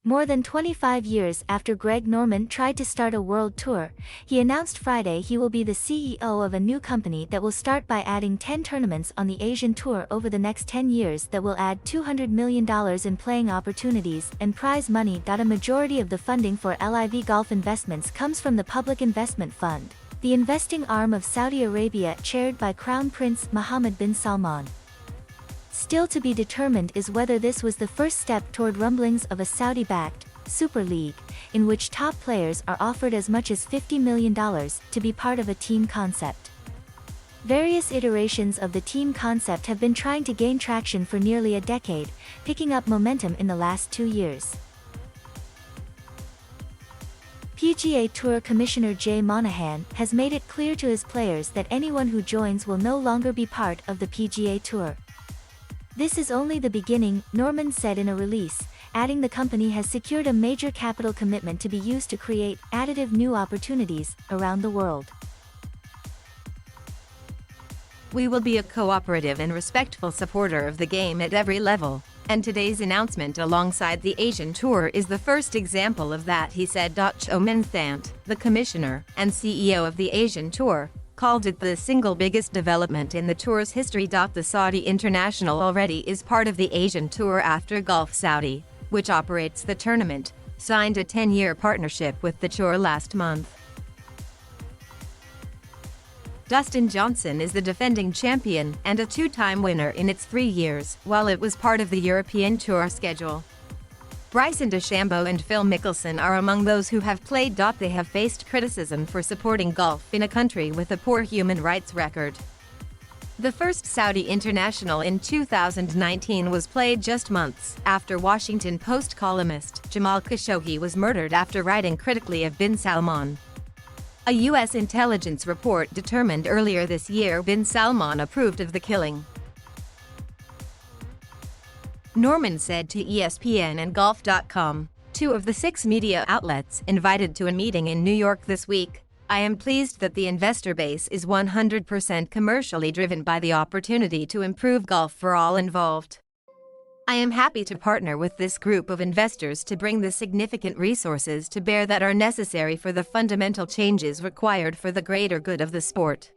More than 25 years after Greg Norman tried to start a world tour, he announced Friday he will be the CEO of a new company that will start by adding 10 tournaments on the Asian Tour over the next 10 years that will add $200 million in playing opportunities and prize money. A majority of the funding for LIV Golf Investments comes from the Public Investment Fund, the investing arm of Saudi Arabia chaired by Crown Prince Mohammed bin Salman. Still to be determined is whether this was the first step toward rumblings of a Saudi-backed Super League, in which top players are offered as much as $50 million to be part of a team concept. Various iterations of the team concept have been trying to gain traction for nearly a decade, picking up momentum in the last 2 years. PGA Tour Commissioner Jay Monahan has made it clear to his players that anyone who joins will no longer be part of the PGA Tour. "This is only the beginning," Norman said in a release, adding the company has secured a major capital commitment to be used to create additive new opportunities around the world. "We will be a cooperative and respectful supporter of the game at every level, and today's announcement alongside the Asian Tour is the first example of that," he said. Mohammad, the commissioner and CEO of the Asian Tour, called it the single biggest development in the tour's history. The Saudi International already is part of the Asian Tour after Gulf Saudi, which operates the tournament, signed a 10-year partnership with the tour last month. Dustin Johnson is the defending champion and a 2-time winner in its 3 years, while it was part of the European Tour schedule. Bryson DeChambeau and Phil Mickelson are among those who have played. They have faced criticism for supporting golf in a country with a poor human rights record. The first Saudi International in 2019 was played just months after Washington Post columnist Jamal Khashoggi was murdered after writing critically of bin Salman. A U.S. intelligence report determined earlier this year bin Salman approved of the killing. Norman said to ESPN and Golf.com, 2 of the 6 media outlets invited to a meeting in New York this week, "I am pleased that the investor base is 100% commercially driven by the opportunity to improve golf for all involved. I am happy to partner with this group of investors to bring the significant resources to bear that are necessary for the fundamental changes required for the greater good of the sport."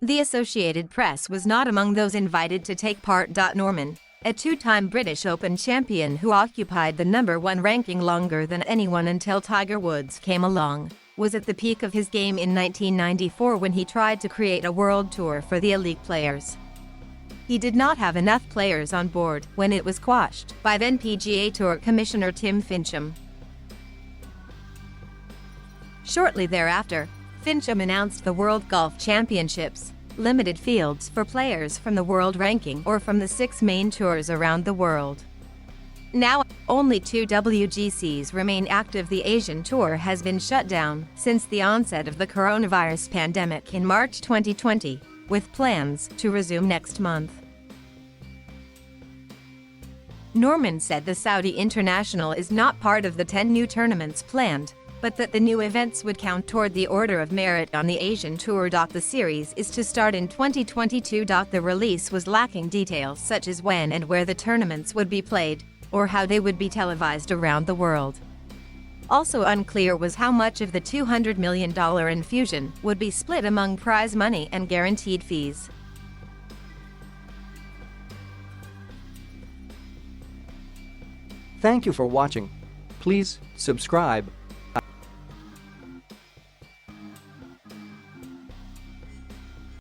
The Associated Press was not among those invited to take part. Norman, a 2-time British Open champion who occupied the #1 ranking longer than anyone until Tiger Woods came along, was at the peak of his game in 1994 when he tried to create a world tour for the elite players. He did not have enough players on board when it was quashed by then PGA Tour Commissioner Tim Finchem. Shortly thereafter, Finchem announced the World Golf Championships, limited fields for players from the world ranking or from the 6 main tours around the world. Now, only 2 WGCs remain active. The Asian Tour has been shut down since the onset of the coronavirus pandemic in March 2020, with plans to resume next month. Norman said the Saudi International is not part of the 10 new tournaments planned, but that the new events would count toward the Order of Merit on the Asian Tour. The series is to start in 2022. The release was lacking details such as when and where the tournaments would be played, or how they would be televised around the world. Also unclear was how much of the $200 million infusion would be split among prize money and guaranteed fees. Thank you for watching. Please subscribe